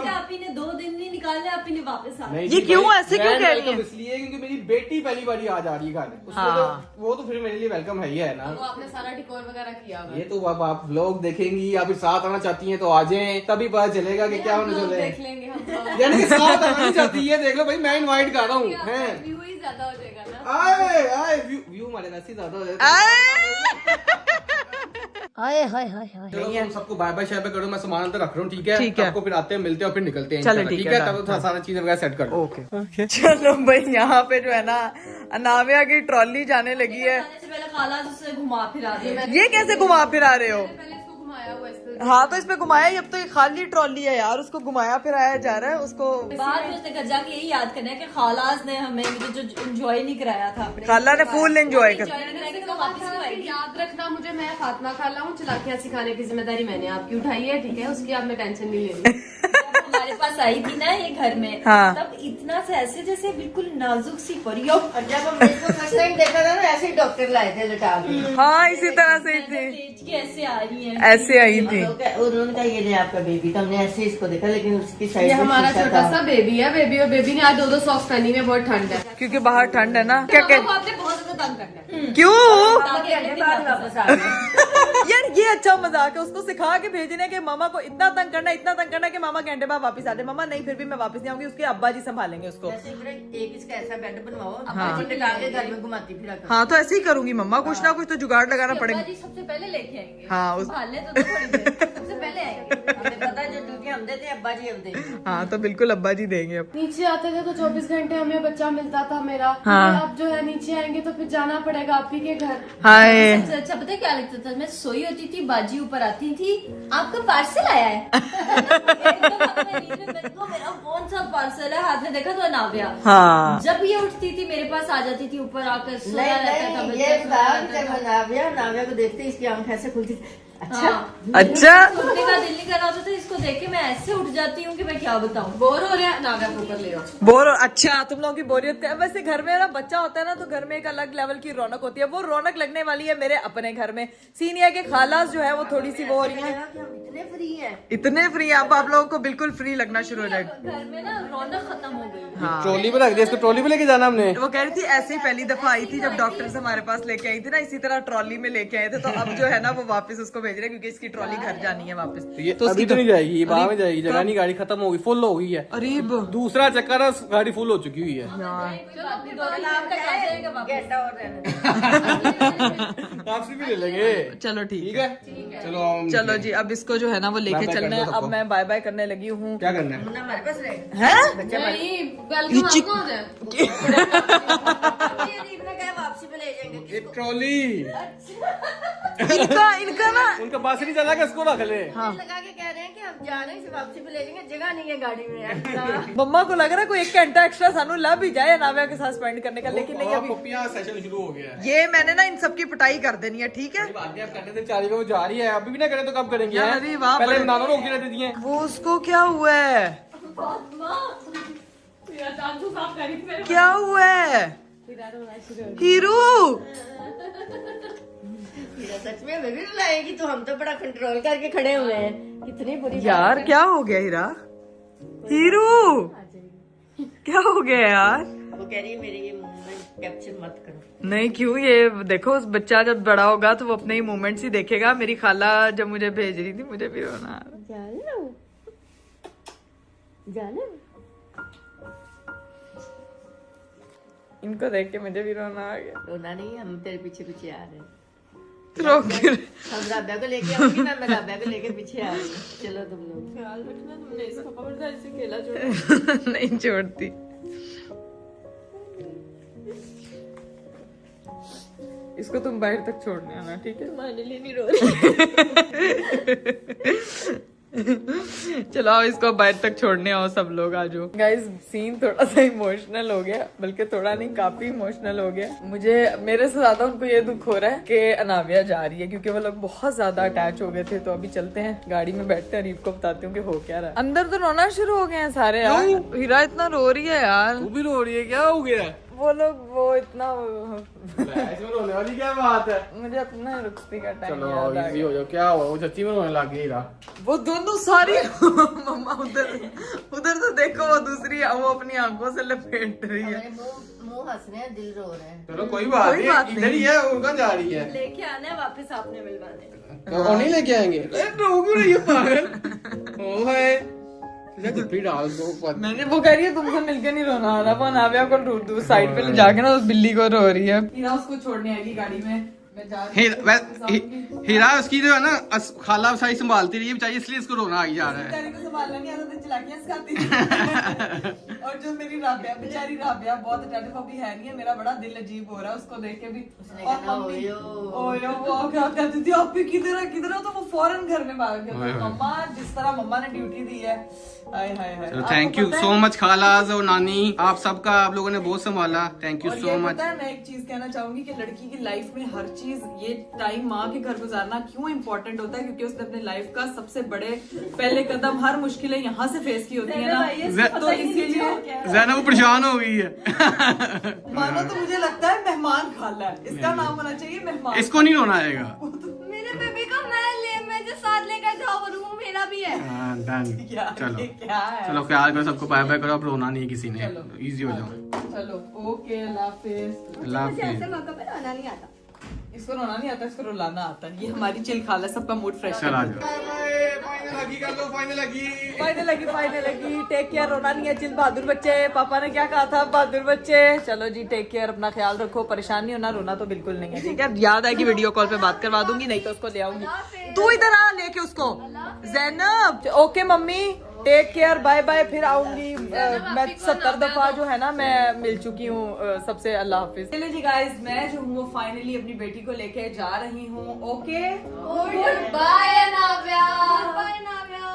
आप ही ने 2 दिन नहीं निकाले, आप ही ने वापस आ। नहीं ये जी क्यों भाई, ऐसे क्यों मैं कह रही welcome हैं? इसलिए क्योंकि मेरी बेटी पहली बारी आज आ रही है घर। उसमें हाँ। तो वो तो फिर मेरे लिए वेलकम है ही है ना। वो आपने सारा डिकोर वगैरह किया हुआ है। ये तो अब आप लोग देखेंगी या फिर साथ आना चाहती हैं तो आ जाएं, तभी पता चलेगा कि क्या होने हम लोग चल रहा देख है। लेंगे हम लोग। यानी कि साथ आना नहीं चाहती है, देख लो भाई मैं इनवाइट कर रहा हूँ हैं। व्यू ही ज्यादा हो जाएगा ना। आए व्यू हमारे वैसे ही ज्यादा हो जाता है। हाय हाय हाय हाय। चलो तुम सबको बाय बाय शेयर करो, मैं सामान अंदर रख रहा हूँ। ठीक है, ठीक है। आपको फिर आते हैं, मिलते हैं और फिर निकलते हैं। चलो, इंशाल्लाह, ठीक है, तब तो सारा चीज वगैरह सेट कर लो। ओके चलो भाई, यहाँ पे जो है ना अनाविया की ट्रॉली जाने लगी है। जाने से पहले खाला उसे घुमा फिरा दिया। ये कैसे घुमा फिरा रहे हो? पहले इसको घुमाया हुआ है इस तरह। हाँ तो इस पे घुमाया ही, अब तो ये खाली ट्रॉली है यार, उसको घुमाया फिराया जा रहा है उसको। बाद में उसने घर जाके यही याद करना है कि खालास ने हमें मुझे जो एंजॉय नहीं कराया था अपने खाला ने फुल एंजॉय कर। enjoy नहीं कराया कि तो वापस क्यों आएगी। याद रखना मुझे, मैं फातिमा खाला हूँ, चलाकियाँ सिखाने की जिम्मेदारी मैंने आपकी उठाई है, ठीक है? उसकी आपने टेंशन नहीं लेनी। जब हमारे पास आई थी ना ये घर में, हाँ। तब इतना से ऐसे जैसे बिल्कुल नाजुक सी परियों। और जब हमने इसको फर्स्ट टाइम देखा था ना, ऐसे ही डॉक्टर लाए थे लटा के। हाँ इसी तरह से ही थी, लेट के ऐसे आ रही है। ऐसे आई थी। उन्होंने कहा ये आपका बेबी, तो हमने ऐसे इसको देखा, लेकिन उसकी ये साइड हमारा छोटा सा बेबी है। बेबी और बेबी ने आज 2-2 सॉक्स पहनी में, बहुत ठंड है। क्योंकि बाहर ठंड है ना। क्या मामा को आपने बहुत ज्यादा तंग करना है। क्यों वापस आ गए। यार ये अच्छा मजाक है, उसको सिखा के भेजने के मामा को इतना तंग करना कि मामा घंटे बाद वापस आ जाए। मामा नहीं फिर भी मैं वापस नहीं आऊंगी, उसके अब्बा जी संभालेंगे उसको। एक इसका ऐसा बेड बनवाओ, हाँ। जिसमें डाल के घर में घुमाती फिरा करो। हाँ तो ऐसे ही करूंगी मम्मा, कुछ ना कुछ तो जुगाड़ लगाना अब्बा पड़ेगा। जी सबसे पहले लेके आएंगे। हाँ, संभालने तो थोड़ी देर, सबसे पहले आएंगे। हमें पता है जो ड्यूटी हम देते हैं अब्बा जी अब देंगे। हाँ तो बिल्कुल अब्बा जी देंगे अब। नीचे आते थे तो 24 घंटे हमें बच्चा मिलता था मेरा। हाँ। अब जो है नीचे आएंगे तो फिर जाना पड़ेगा आप ही के घर। हाय सबसे अच्छा पता है क्या लगता था? मैं सोई होती थी, बाजी ऊपर आती थी, आपका पार्सल आया है। एकदम अपने नींद में मैंने कहा, मेरा कौन सा पार्सल है? हाथ में देखा तो अनाविया। हाँ जब ये उठती थी मेरे पास आ जाती थी, ऊपर आकर सोया रहता था ये बच्चा, सोया जब रहता था। नाविया नाविया को देखते इसकी आंख ऐसे खुलती थी। अच्छा हाँ। अच्छा सोने का दिल नहीं कर रहा होता था इसको देख के मैं ऐसे उठ जाती हूँ कि मैं क्या बताऊँ। बोर हो रहा है, नाव्या को ऊपर ले आओ। बोर अच्छा, तुम लोगों की बोरियत का वैसे घर में ना बच्चा होता है ना तो घर में एक अलग लेवल की रौनक होती है। वो रौनक लगने वाली है मेरे अपने घर में। सीन ये है कि खालास जो है वो थोड़ी सी वो हो रही है, इतने फ्री है। इतने फ्री है। अब आप लोगों को बिल्कुल फ्री लगना शुरू हो जाएगा। घर में ना रौनक खत्म हो गई। हाँ। ट्रॉली पे रख दिया, इसको ट्रॉली पे लेके जाना हमने। वो कह रही थी ऐसे ही पहली दफा आई थी जब डॉक्टर से हमारे पास लेके आई थी ना, इसी तरह ट्रॉली में लेके आए थे। तो अब जो है ना वो वापस उसको भेज रहे हैं क्योंकि इसकी ट्रॉली घर जानी है वापस। ये अभी तो नहीं जाएगी, ये बाद में जाएगी। जगह नहीं, गाड़ी खत्म हो गई, फुल हो गई है। अरे दूसरा चक्कर है, गाड़ी फुल हो चुकी हुई है। आपसे भी ले लेंगे। चलो ठीक ठीक है। है, चलो हम चलो जी, अब इसको जो है ना वो लेके बाय-बाय चलना कर है। दो अब सबको। मैं बाय बाय करने लगी हूँ। क्या करना है? हैं? नहीं, वेलकम आपको हो जाए। वापसी पे ले जाएंगे। ये ट्रॉली इनका ना उनका पास नहीं चला के इसको रख ले। लगा के कह रहे हैं कि हम जा रहे हैं, वापसी पे ले जाएंगे, जगह नहीं है गाड़ी में। मम्मा को लग रहा है कोई 1 घंटा एक्स्ट्रा सानू लग ही जाए नाव्या के साथ स्पेंड करने का, लेकिन नहीं अभी पपियां सेशन शुरू हो गया है। ये मैंने ना इन सबकी पिटाई कर देनी है, ठीक है। बात नहीं, अब करने से 4 को जा रही है, अभी भी ना करें तो कब करेंगे? यार, हैं? अरे वाह, पहले बड़े- नानो रोक देते दिए। वो उसको क्या हुआ है? क्या हुआ है? हीरू सच में मैं भी रुलाएगी तो हम तो बड़ा कंट्रोल करके खड़े हुए हैं। कितनी बुरी यार क्या हो गया हीरा? हीरू क्या हो गया यार? वो कह रही है मेरे ये मूवमेंट कैप्चर मत करो। नहीं क्यों, ये देखो उस बच्चा जब बड़ा होगा तो वो अपने ही मूवमेंट्स ही देखेगा। मेरी खाला जब मुझे भेज रही थी मुझे भी रोना आ रहा। जाना इनको देख के मुझे भी रोना आ गया। रोना नहीं, हम तेरे पीछे पीछे आ रहे हैं। रोक हम राब्या को लेके आऊंगी ना, मैं राब्या को लेके पीछे आ रही हूँ। चलो तुम लोग ख्याल रखना, तुमने इसको खबरदार से खेला छोड़ा। नहीं छोड़ती। इसको तुम बाहर तक छोड़ने आना, ठीक है? तुम्हारे लिए नहीं रो रही। चलो आओ इसको बाहर तक छोड़ने आओ सब लोग, आ जाओ। गाइस सीन थोड़ा सा इमोशनल हो गया, बल्कि थोड़ा नहीं काफी इमोशनल हो गया। मुझे मेरे से ज्यादा उनको ये दुख हो रहा है कि अनाविया जा रही है, क्योंकि वो लोग बहुत ज्यादा अटैच हो गए थे। तो अभी चलते हैं, गाड़ी में बैठते हैं, रीप को बताती हूँ कि हो क्या रहा है। अंदर तो रोना शुरू हो गए हैं सारे यार। हीरा इतना रो रही है यार। तू भी रो रही है, क्या हो गया? वो लोग वो इतना इसमें रोने वाली क्या बात है? मुझे अपना रुखती का टाइम चलो याद आ इजी गया। हो जाओ, क्या हुआ? वो सच्ची में रोने लग गई रहा। वो दोनों सारी मम्मा उधर तो देखो, वो दूसरी वो अपनी आंखों से लपेट रही है। मुंह हंस रहे हैं, दिल रो रहे हैं। चलो कोई बात कोई बात नहीं, इधर ही है, उनका जा रही है। लेके आना है वापस आपने मिलवाने। तो वो नहीं लेके आएंगे? रो क्यों रही है पागल? ओ है जब डाल दो। मैंने वो कह रही है तुमसे मिलके नहीं रोना आ रहा। वो नाव्या को साइड पे ले जाके ना उस बिल्ली को रो रही है। हीरा उसको छोड़ने आएगी गाड़ी में, मैं जा रही हूँ। हीरा उसकी जो है ना खाला सारी संभालती रही है बेचारी, इसलिए इसको रोना आ जा रहा है। बेचारी को संभालना नहीं आता तो चलाकियां सिखाती थी। और जो मेरी राबिया, बेचारी राबिया बहुत अटेंटिव अभी है नहीं है। मेरा बड़ा दिल अजीब हो रहा है उसको देख के भी। और मम्मी ओयो वो क्या कहती थी, आप किधर है किधर है, तो वो फौरन घर में भाग गया। तो मम्मा जिस तरह मम्मा ने ड्यूटी दी है, हाय हाय हाय। चलो थैंक यू सो मच खालाज और नानी, आप सबका आप लोगों ने बहुत संभाला, थैंक यू और सो ये मच। पता है, मैं एक चीज कहना चाहूंगी कि लड़की की लाइफ में हर चीज, ये टाइम माँ के घर गुजारना क्यों इम्पोर्टेंट होता है, क्योंकि उसने अपने लाइफ का सबसे बड़े पहले कदम, हर मुश्किलें यहाँ से फेस की होती है ना। तो इसीलिए जैना वो परेशान हो गई है। मानो तो मुझे लगता है मेहमान खाला है, इसका नाम होना चाहिए मेहमान। इसको नहीं रोना आएगा। मेरे बेबी का मैं जो साथ लेकर जाओ, वो रूम मेरा भी है। हाँ, done। यार, चलो ये क्या है? चलो ख्याल करो, सबको बाय बाय करो, अब रोना नहीं है किसी ने, चलो। इजी हो जाओ। चलो ओके, अल्लाह हाफिज। अल्लाह मुझे हाफिज। ऐसे मौका पे रोना नहीं आता। इसको रोना नहीं आता, इसको रुलाना आता है। ये हमारी चिल खाला, सबका मूड फ्रेश चल आ कर जाओ। फाइनल लगी। टेक केयर, रोना नहीं है, चिल बहादुर बच्चे। पापा ने क्या कहा था, बहादुर बच्चे। चलो जी, टेक केयर, अपना ख्याल रखो, परेशान नहीं होना, रोना तो बिल्कुल नहीं है, ठीक है? याद आएगी वीडियो कॉल पे बात करवा दूंगी, नहीं तो उसको ले आऊंगी। तू इधर आ लेके उसको। Zainab okay mummy, take care, bye bye, फिर आऊंगी। मैं 70 दफा जो है ना मैं मिल चुकी हूँ सबसे। अल्लाह हाफिज। चलिए जी गाइस, मैं जो हूँ वो फाइनली अपनी बेटी को लेके जा रही हूँ। Okay, bye Navya. Bye Navya.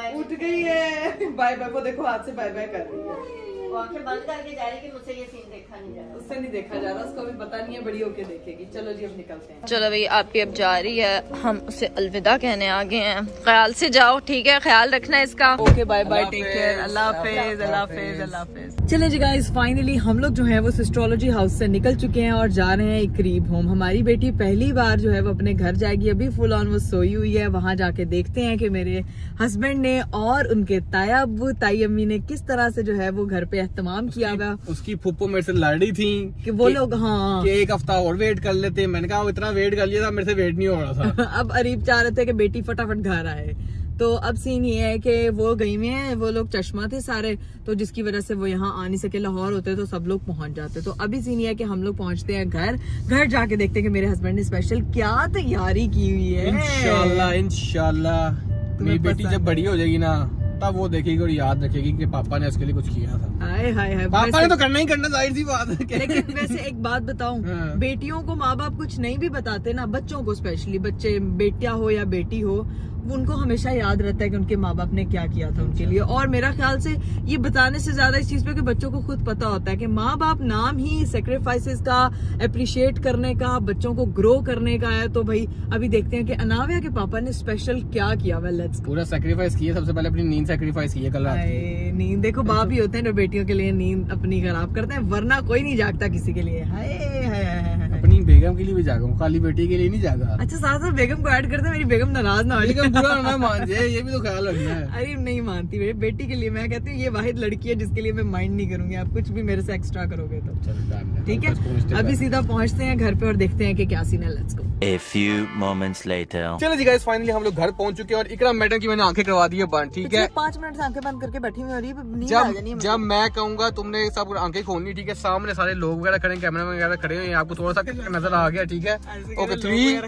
उठ गई है। बाय बाय, वो देखो हाथ से बाय बाय कर रही है। वो आंखें बंद करके जा रही कि मुझसे ये सीन देखा नहीं जा रहा। उससे नहीं देखा जा रहा, उसको अभी पता नहीं है, बड़ी होके देखेगी। चलो जी अब निकलते हैं। चलो भाई आपकी अब जा रही है, हम उसे अलविदा कहने आ गए हैं। ख्याल से जाओ, ठीक है, ख्याल रखना इसका। Okay bye bye, take care, अल्लाह हाफिज, अल्लाह हाफिज, अल्लाह हाफिज। चले जी गाइस, फाइनली हम लोग जो है वो एस्ट्रोलॉजी हाउस से निकल चुके हैं और जा रहे हैं एक करीब होम। हमारी बेटी पहली बार जो है वो अपने घर जाएगी, अभी फुल ऑन वो सोई हुई है। वहां जाके देखते हैं कि मेरे हस्बैंड ने और उनके ताया अब्बू ताई अम्मी ने किस तरह से जो है वो घर पे एहतमाम किया हुआ। उसकी फुप्पो मेरे से लड़ रही थी कि वो लोग हाँ कि एक हफ्ता और वेट कर लेते। मैंने कहा इतना वेट कर लिया था, मेरे से वेट नहीं हो रहा था। अब अरीब चाह रहे थे कि बेटी फटाफट घर आए। तो अब सीन ये है कि वो गई हुए हैं, वो लोग चश्मा थे सारे, तो जिसकी वजह से वो यहाँ आ नहीं सके। लाहौर होते तो सब लोग पहुंच जाते। तो अभी सीन ये है कि हम लोग पहुंचते हैं घर जाके देखते हैं कि मेरे हस्बैंड ने स्पेशल क्या तैयारी की हुई है। इंशाल्लाह इंशाल्लाह मेरी बेटी जब बड़ी हो जाएगी ना, तब वो देखेगी और याद रखेगी कि पापा ने उसके लिए कुछ किया था। हाय हाय हाय, पापा ने तो करना ही करना, जाहिर सी बात है। लेकिन वैसे एक बात बताऊं, हाँ। बेटियों को माँ बाप कुछ नहीं भी बताते ना, बच्चों को स्पेशली, बच्चे बेटिया हो या बेटी हो, उनको हमेशा याद रहता है कि उनके माँ बाप ने क्या किया था उनके लिए। और मेरा ख्याल से ये बताने से ज्यादा इस चीज पे कि बच्चों को खुद पता होता है कि माँ बाप नाम ही सेक्रीफाइसेस का, अप्रिशिएट करने का, बच्चों को ग्रो करने का है। तो भाई अभी देखते हैं कि अनाविया के पापा ने स्पेशल क्या किया हुआ। लेट्स पूरा सेक्रीफाइस किया। सबसे पहले अपनी नींद सेक्रीफाइस की है कल रात की। नींद देखो, बाप ही होते हैं जो बेटियों के लिए नींद अपनी खराब करते हैं, वरना कोई नहीं जागता किसी के लिए। हाय हाय हाय। अपनी बेगम के लिए भी जागा हूँ, खाली बेटी के लिए नहीं जागा। अच्छा साथ साथ बेगम को ऐड करते हैं, मेरी बेगम नाराज ना हो जाए। बेगम पूरा ना मान जाए, ये भी तो ख्याल रखना है। अरे नहीं मानती, मेरी बेटी के लिए मैं कहती हूँ ये वाहिद लड़की है जिसके लिए मैं माइंड नहीं करूंगी, आप कुछ भी मेरे से एक्स्ट्रा करोगे तो। चलो डन है। ठीक है, अभी सीधा पहुंचते हैं घर पे और देखते हैं कि क्या सीन है। Let's go. A few moments later. चलो जी गाइस, फाइनली हम लोग घर पहुंच चुके हैं और इकराम मैडम की मैंने आंखें करवा दी है बंद। ठीक है, 5 मिनट से आंखें बंद करके बैठी हुई, और ये नींद आ जानी है। जब मैं कहूंगा तुमने सब आंखें खोलनी। ठीक है, सामने सारे लोग वगैरह खड़े, कैमरा वगैरह खड़े हैं, आपको थोड़ा सा नजर आ गया। ठीक है, ओके 3,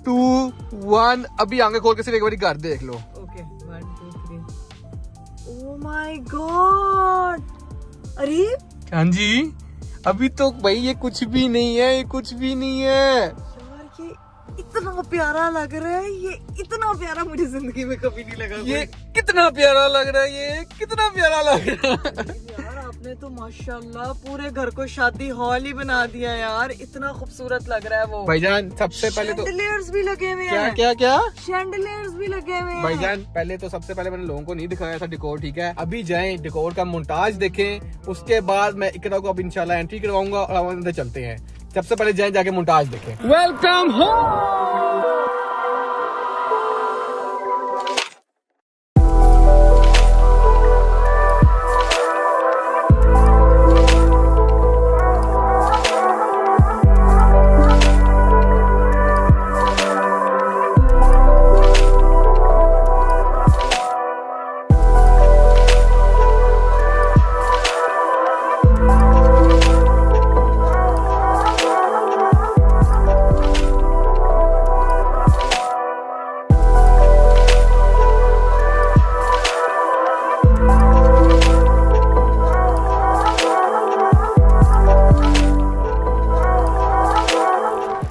2, 1 अभी आंखें खोल के सिर्फ एक बार घर देख लो। ओके 1 2 3। ओह माय गॉड, अरे हाँ जी, अभी तो भाई ये कुछ भी नहीं है, ये कुछ भी नहीं है यार, ये इतना प्यारा लग रहा है, ये इतना प्यारा मुझे जिंदगी में कभी नहीं लगा। ये कितना प्यारा लग रहा है, ये कितना प्यारा लग रहा है। यार आपने तो माशाल्लाह पूरे घर को शादी हॉल ही बना दिया यार, इतना खूबसूरत लग रहा है वो। भाईजान सबसे पहले तो शैंडलियर्स भी लगे हुए क्या हैं। क्या क्या शैंडलियर्स भी लगे हुए हैं भाईजान, पहले तो सबसे पहले मैंने लोगों को नहीं दिखाया था डिकोर। ठीक है, अभी जाएं डिकोर का मोन्टाज देखें, उसके बाद मैं इकरा को अब इंशाल्लाह एंट्री करवाऊंगा और हम अंदर चलते हैं। सबसे पहले जाएं जाके मोन्टाज देखें। Welcome home.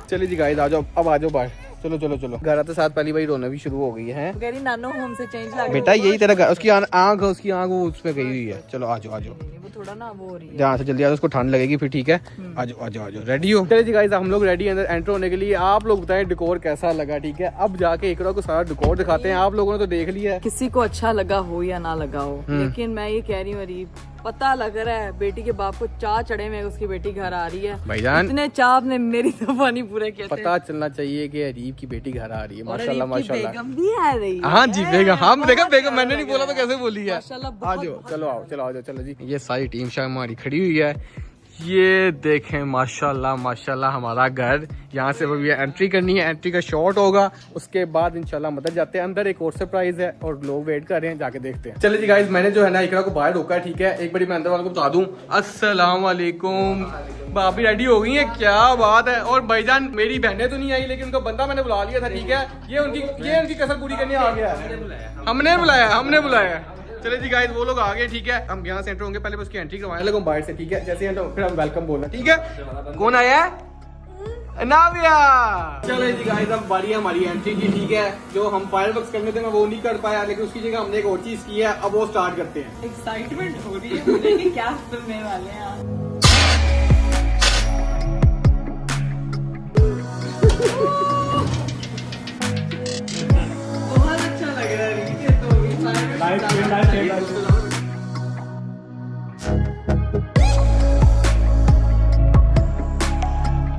चलिए जी गाइस, आ जाओ, अब आ जाओ बाहर। चलो चलो चलो, घर आते साथ पहली बार रोना भी शुरू हो गई है। गरी नानो होम से चेंज लगा बेटा यही तेरा घर, उसकी आंख वो उस पे गई हुई है। चलो आ जाओ आ जाओ, वो थोड़ा ना वो हो रही है। जहाँ से जल्दी आ जाओ, उसको ठंड लगेगी फिर। ठीक है, आ जाओ आ जाओ आ जाओ, रेडी हो? चलिए जी गाइस, हम लोग रेडी हैं अंदर एंटर होने के लिए। आप लोग बताएं डिकोर कैसा लगा। ठीक है, अब जाके इकरा को सारा डिकोर दिखाते हैं। आप लोगों ने तो देख लिया है। किसी को अच्छा लगा हो या ना लगा हो, लेकिन मैं ये कह रही हूँ अरीब, पता लग रहा है बेटी के बाप को चाह चढ़े में उसकी बेटी घर आ रही है। भाईजान इतने चाह ने मेरी दफा नहीं पूरे किए थे। पता चलना चाहिए कि अरीब की बेटी घर आ रही है। और माशाल्लाह अरीब की माशाल्लाह। बेगम भी आ रही है। हाँ जी बेगम, हम देखा बेगम, मैंने नहीं बोला तो कैसे बोली है। माशाल्लाह आ बहुत जाओ, चलो आओ, चलो आ जाओ, चलो जी। ये सारी टीम शायद हमारी खड़ी हुई है। ये देखें माशाल्लाह माशाल्लाह हमारा घर। यहाँ से अभी एंट्री करनी है, एंट्री का शॉट होगा, उसके बाद इंशाल्लाह अंदर जाते हैं। अंदर एक और सरप्राइज है और लोग वेट कर रहे हैं, जाके देखते हैं। चलिए जी गाइस, मैंने जो है ना इकरा को बाहर रोका है। ठीक है, एक बार मैं अंदर वालों को बता दूं, अस्सलाम वालेकुम, भाभी रेडी हो गई है, क्या बात है। और भाईजान मेरी बहनें तो नहीं आई, लेकिन उनका बंदा मैंने बुला लिया था। ठीक है, ये उनकी कसर पूरी करने आ गया है। हमने बुलाया। चले जी गाइस, वो लोग आ गए। ठीक है, हम यहाँ से एंटर होंगे, पहले उसकी एंट्री करवाने लगे बाहर से। ठीक है, जैसे फिर हम वेलकम बोलना। ठीक है, कौन आया है? नाविया। चलो जी गाइस, अब बारी है हमारी एंट्री की। ठीक है, जो हम फायरवर्क्स करने थे मैं वो नहीं कर पाया, लेकिन उसकी जगह हमने एक और चीज की है। अब वो स्टार्ट करते हैं। एक्साइटमेंट हो रही है मुझे कि क्या सुनने वाले हैं आप। बहुत अच्छा लग रहा है ये तो।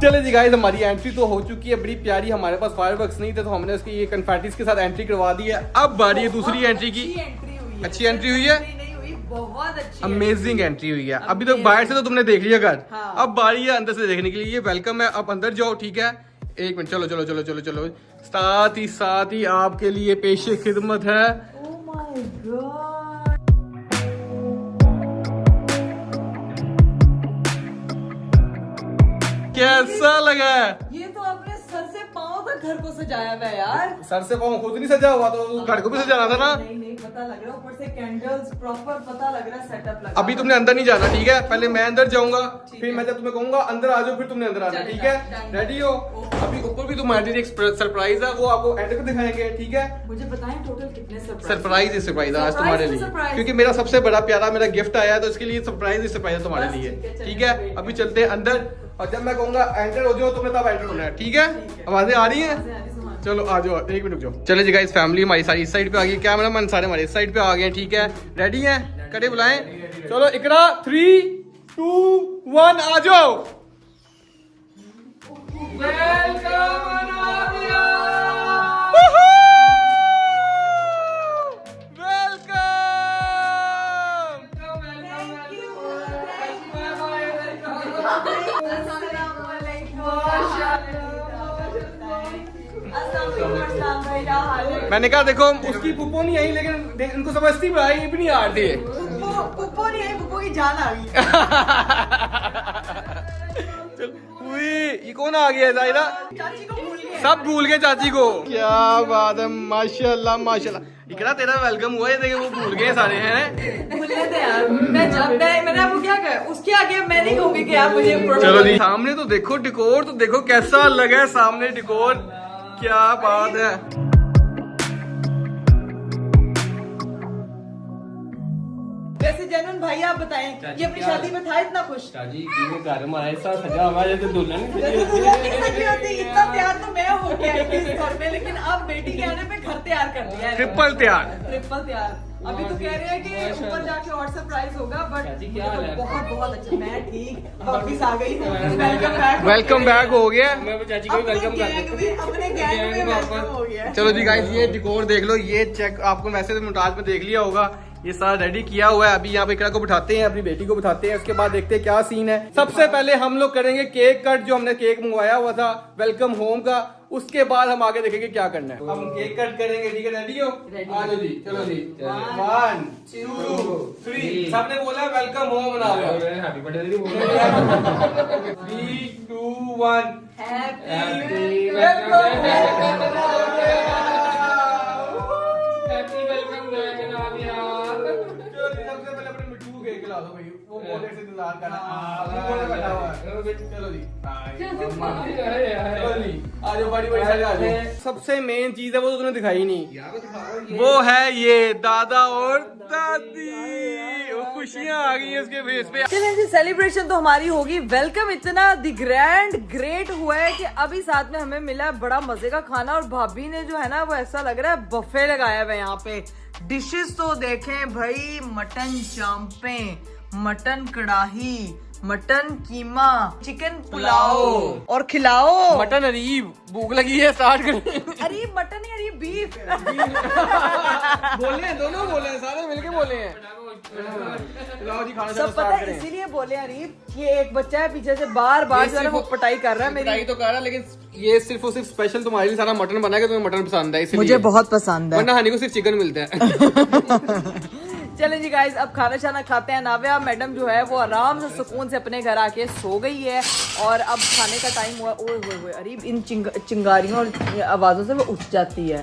चले जी गाइस, हमारी एंट्री तो हो चुकी है बड़ी प्यारी। हमारे पास फायरवर्क्स नहीं थे तो हमने उसकी ये कन्फेटिस के साथ एंट्री करवा दी है। अब बारी है दूसरी एंट्री की। अच्छी एंट्री हुई है, नहीं हुई, बहुत अच्छी अमेजिंग एंट्री हुई है। अभी तो बाहर से तो तुमने देख लिया घर, हाँ। अब बारी है अंदर से देखने के लिए। ये वेलकम है, अब अंदर जाओ। ठीक है, एक मिनट, चलो चलो चलो चलो चलो। साथ ही आपके लिए पेशे खिदमत है। ओह माय गॉड, कैसा लगा? ये तो आपने सर से पांव तक घर को सजाया हुआ है यार। सर से पाँव खुद नहीं सजा हुआ तो घर को भी सजाना था ना। नहीं पता लग रहा, ऊपर से कैंडल्स प्रॉपर पता लग रहा है, सेटअप लगा। अभी तुमने अंदर नहीं जाना, ठीक है? पहले मैं अंदर जाऊंगा, फिर मैं जब तुम्हें कहूंगा अंदर आ जाओ, फिर तुमने अंदर आना, ठीक है? रेडी हो? अभी ऊपर भी तुम्हारे लिए एक सरप्राइज है, वो आपको एंड पे दिखाएंगे, ठीक है? मुझे बताएं टोटल कितने सरप्राइज आज तुम्हारे लिए, क्योंकि मेरा सबसे बड़ा प्यारा मेरा गिफ्ट आया है, तो इसके लिए सरप्राइज है तुम्हारे लिए, ठीक है? अभी चलते हैं अंदर, और जब मैं कहूंगा एंटर हो जाओ तुम्हें तब एंटर होना है, ठीक है? आवाजें आ रही हैं? चलो आ जाओ, एक मिनट रुक जाओ। चलो जी गाइस, फैमिली हमारी सारी इस साइड पे आ गई, कैमरामैन सारे हमारे इस साइड पे आ गए, ठीक है? रेडी हैं? कड़े बुलाएं। चलो इकरा, 3, 2, 1 आ जाओ। मैंने कहा देखो उसकी पुप्पो नहीं आई, लेकिन इनको समझती भी आई, ये भी नहीं आ रही है। पुप्पो नहीं आई, पुप्पो की जान आ गई। ये कौन आ गया जाहिरा? चाची को भूल गए। सब भूल गए चाची को। क्या बात है, माशाल्लाह माशाल्लाह। इकरा तेरा वेलकम हुआ है, देखे वो भूल गए सारे हैं। भूलने थे यार, मैंने आपको क्या कहा, उसके आगे मैं नहीं कहूंगी कि आप मुझे। चलो जी, सामने तो देखो डिकोर, तो देखो कैसा लगा है सामने डिकोर, क्या बात है। वैसे जनन भाई आप बताएं, ये अपनी शादी में था इतना खुश? चाची घर में आए साथ सजा हमारे तो दुल्हन इतना तैयार तो मैं हो गया इस घर में, लेकिन अब बेटी के आने पे घर तैयार कर दिया है। ट्रिपल तैयार। अभी तो कह रहे हैं कि ऊपर जाके और सरप्राइज होगा, बट बहुत बहुत अच्छा। मैं ठीक वापिस आ गई हूँ, वेलकम बैक हो गया। मैं चाची को वेलकम कर अपने गैंग में वेलकम हो गया। चलो जी गाइस, ये डिकोर देख लो, ये चेक आपको वैसे तो मुमताज में देख लिया होगा, ये सारा रेडी किया हुआ है। अभी यहाँ पे इकरा को बिठाते हैं, अपनी बेटी को बिठाते हैं, उसके बाद देखते हैं क्या सीन है। सबसे पहले हम लोग करेंगे केक कट, जो हमने केक मंगवाया हुआ था वेलकम होम का, उसके बाद हम आगे देखेंगे क्या करना है। अब हम केक कट करेंगे, ठीक है? रेडी हो? आ जाओ जी, चलो जी। 1, 2, 3 सबने बोला वेलकम होम बना लो। हैप्पी बर्थडे 3, 2, 1 हैप्पी सबसे पहले अपने मिट्टू को केक खिला दो भाई, वो बोले से इंतजार कर रहा है। चलो जी, चलो जी, आ जाओ, बड़ी बड़ी सारे आ जाओ। सबसे मेन चीज है वो तो तुमने दिखाई नहीं, वो है ये दादा और दादी। वो खुशियां आ गई है उसके फेस पे। चलिए जी, सेलिब्रेशन तो हमारी होगी। वेलकम इतना दी ग्रैंड ग्रेट हुआ है कि अभी साथ में हमें मिला है बड़ा मजे का खाना, और भाभी ने जो है ना वो ऐसा लग रहा है बफे लगाया हुआ है यहाँ पे। डिशेस तो देखें भाई, मटन चांपे, मटन कढ़ाई, मटन कीमा, चिकन पुलाव, और खिलाओ मटन अरीब, भूख लगी है, स्टार्ट कर। अरे मटन नहीं, अरे बीफ। बोले हैं, दोनों बोले हैं, सारे मिलके बोले हैं। लाओ जी, खाना सब पता है, इसीलिए बोले अरीब। ये एक बच्चा है पीछे से बार बार जो है वो पटाई कर रहा है मेरी। पटाई तो कर रहा है, लेकिन ये सिर्फ और सिर्फ स्पेशल तुम्हारे लिए सारा मटन बना के, तुम्हें मटन पसंद है इसलिए। मुझे बहुत पसंद है, वरना हानि को सिर्फ चिकन मिलता है। चलें जी गाइस, अब खाना शाना खाते हैं। नाविया मैडम जो है वो आराम से सुकून से अपने घर आके सो गई है और अब खाने का टाइम हुआ। ओए होए होए, अरे इन चिंगारियों और आवाजों से वो उठ जाती है,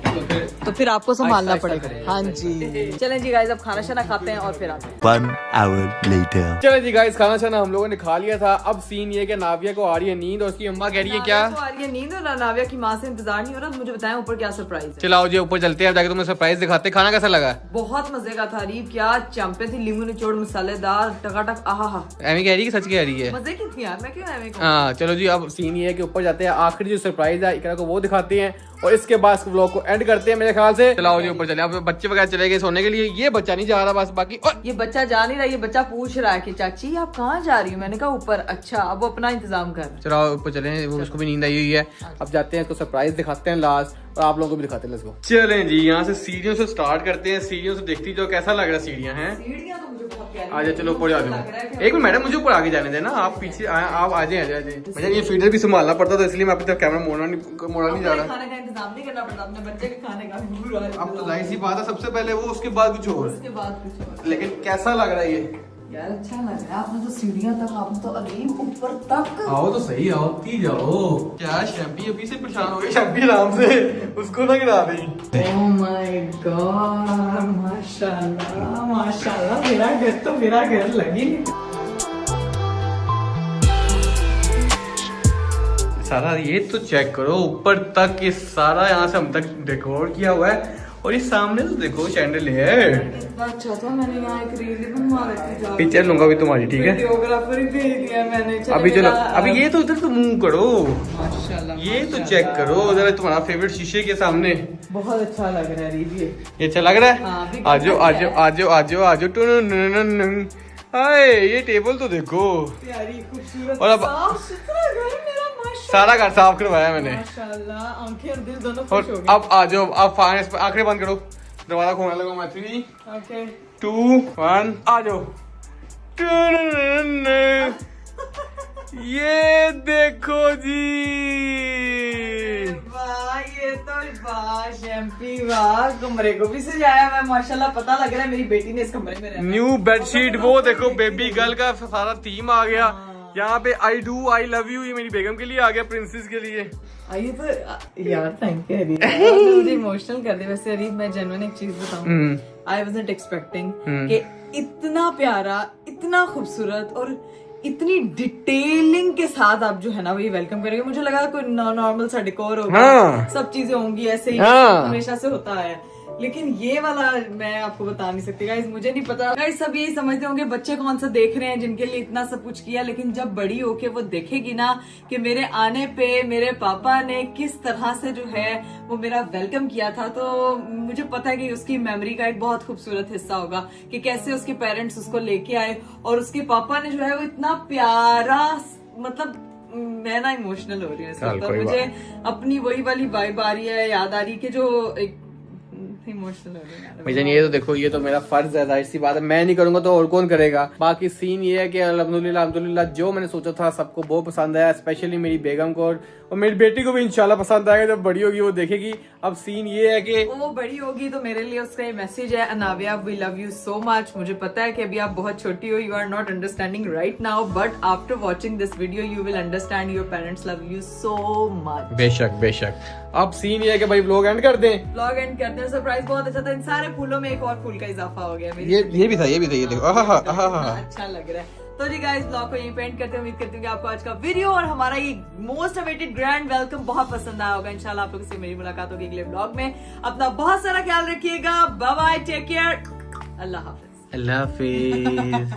तो फिर आपको संभालना पड़ेगा। हाँ जी, चलें जी गाइस, अब खाना शाना खाते हैं और फिर आते हैं। 1 hour later. चलो जी गाइस, खाना शाना हम लोगों ने खा लिया था। अब सीन ये कि नाविया को आ रही है नींद और उसकी अम्मा कह रही है क्या? नाविया को आ रही है नींद और नाविया की माँ से इंतजार नहीं हो रहा। मुझे बताएं ऊपर क्या सरप्राइज है। चलाओ जी ऊपर चलते हैं, जाके तुम्हें सरप्राइज दिखाते। खाना कैसा लगा? बहुत मजे का था अरीब, क्या चंपे थी, लींबू निचोड़ मसालेदार टकाटक। आहा, एमी कह रही है कि सच कह रही है? मजे की थी यार, मैं क्यों एमी को। हाँ चलो जी, अब सीन ये है कि ऊपर जाते हैं, आखिरी जो सरप्राइज है इकरा को वो दिखाते हैं और इसके बाद इस व्लॉग को एंड करते हैं मेरे ख्याल से। चलाओ जी ऊपर चले। अब बच्चे वगैरह चले गए सोने के लिए, ये बच्चा नहीं जा रहा बस, बाकी ये बच्चा जा नहीं रहा, ये बच्चा पूछ रहा है कि चाची आप कहाँ जा रही हो। मैंने कहा ऊपर। अच्छा, अब वो अपना इंतजाम कर। चलो ऊपर चले, वो उसको भी नींद आई हुई है। अब जाते हैं, इसको सरप्राइज दिखाते हैं लास्ट और आप लोगों को भी दिखाते हैं। Let's go. चलें जी, यहाँ से सीढ़ियों से स्टार्ट करते हैं। सीढ़ियों से देखती जो कैसा लग रहा है सीढ़ियाँ हैं। सीढ़ियाँ तो मुझे बहुत प्यारी आजा चलो ऊपर जा जाओ। लग रहा है कि- एक मिनट मैडम, मुझे ऊपर आगे जाने देना, आप पीछे आप आ जाए। मुझे ये फीडर भी संभालना पड़ता तो इसलिए मैं अपनी तरफ कैमरा मोड़ना नहीं जा रहा। खाने का इंतजाम नहीं करना पड़ता, अपने बच्चे के खाने का भी बुरा है। अब तो जाहिर सी बात है, सबसे पहले वो, उसके बाद कुछ और। उसके बाद कुछ और। लेकिन कैसा लग रहा है ये? यार अच्छा लग रहा है। आपने तो सीढ़ियाँ तक, आपने तो अलीम ऊपर तक। आओ तो सही, आओ ती जाओ। क्या शैम्पी अभी से परेशान हो गई? शैम्पी आराम से, उसको ना गिरा दी। ओह माय गॉड, माशाल्लाह माशाल्लाह, मेरा घर लगी। सारा ये तो चेक करो, ऊपर तक ये सारा यहाँ से हम तक डेकोर किया हुआ है और ये सामने तो देखो चैंडलियर। कितना अच्छा था, मैंने यहाँ एक रील भी बनवा रखी है। पिक्चर लूंगा भी तुम्हारी, ठीक है? वीडियोग्राफर ही भेज दिया मैंने। अभी चलो, अभी ये तो उधर तो मूव करो, माशाल्लाह ये तो चेक करो जरा, तुम्हारा फेवरेट शीशे के सामने। बहुत अच्छा लग रहा है रील ये अच्छा लग रहा हाँ, है? अभी आजो आजो आजो आजो आजो टुन। हाय ये टेबल तो देखो, प्यारी खूबसूरत और अब साफ सुथरा घर मेरा माशाल्लाह। सारा घर साफ करवाया मैंने माशाल्लाह, आंखें और दिल दोनों और खुश हो गए। अब आ जाओ, अब फाइनेंस आंखें बंद करो, दरवाजा खोलने लगा मैं। 3 ओके 2 1 आ जाओ। ये देखो जी, वाह, ये तो वाह शैम्पी, वाह कमरे को भी सजाया हुआ है माशाल्लाह। पता लग रहा है मेरी बेटी ने इस कमरे में रहना। न्यू बेडशीट, वो देखो बेबी गर्ल का सारा थीम आ गया यहाँ पे। I do I love you, ये मेरी बेगम के लिए आ गया, प्रिंसेस के लिए। आइए तो यार, थैंक यू अरीब, आपने मुझे इमोशनल कर दिया। वैसे अरीब मैं जेन्युइन एक चीज बताऊं, आई वाज़न्ट एक्सपेक्टिंग कि इतना प्यारा, इतना खूबसूरत और इतनी डिटेलिंग के साथ आप जो है ना वही वेलकम करेंगे। मुझे लगा कोई नॉर्मल सा डेकोर होगा, हाँ। सब चीजें होंगी ऐसे ही, हाँ। हमेशा से होता है। लेकिन ये वाला मैं आपको बता नहीं सकती गाइस, मुझे नहीं पता। गाइस सब यही समझते होंगे बच्चे कौन सा देख रहे हैं जिनके लिए इतना सब कुछ किया, लेकिन जब बड़ी होके वो देखेगी ना कि मेरे आने पे मेरे पापा ने किस तरह से जो है वो मेरा वेलकम किया था, तो मुझे पता है कि उसकी मेमोरी का एक बहुत खूबसूरत हिस्सा होगा कि कैसे उसके पेरेंट्स उसको लेके आए और उसके पापा ने जो है वो इतना प्यारा, मतलब मैं ना इमोशनल हो रही हूँ इस वक्त। और मुझे अपनी वही वाली वाइब आ रही है, याद आ रही है कि जो एक इमोशनल हो रही है। भाईजान ये तो देखो, ये तो मेरा फर्ज है, जाहिर सी बात है, मैं नहीं करूंगा तो और कौन करेगा। बाकी सीन ये है कि अल्हम्दुलिल्लाह जो मैंने सोचा था सबको बहुत पसंद आया, स्पेशली मेरी बेगम को और मेरी बेटी को भी इंशाल्लाह पसंद आएगा। जब बड़ी होगी वो देखेगी। अब सीन ये है कि वो बड़ी होगी तो मेरे लिए उसका ये मैसेज है, Anaviya we love you so much. मुझे पता है कि अभी आप बहुत छोटी हो, you are not understanding right now, but after watching this video you will understand your parents love you so much. बेशक बेशक। अब सीन ये है कि भाई व्लॉग एंड कर दें। व्लॉग एंड करते हैं। सरप्राइज बहुत अच्छा था, इन सारे फूलों में एक और फूल का इजाफा हो गया। ये भी था, ये देखो। अच्छा लग रहा है। तो जी गाइस ब्लॉग को यहीं पे एंड करते हैं। उम्मीद करती हूँ कि आपको आज का वीडियो और हमारा ये मोस्ट अवेटेड ग्रैंड वेलकम बहुत पसंद आया होगा। इंशाल्लाह आप लोगों से मेरी मुलाकात होगी अगले ब्लॉग में। अपना बहुत सारा ख्याल रखिएगा। बाय बाय, टेक केयर, अल्लाह हाफिज। अल्लाह हाफिज।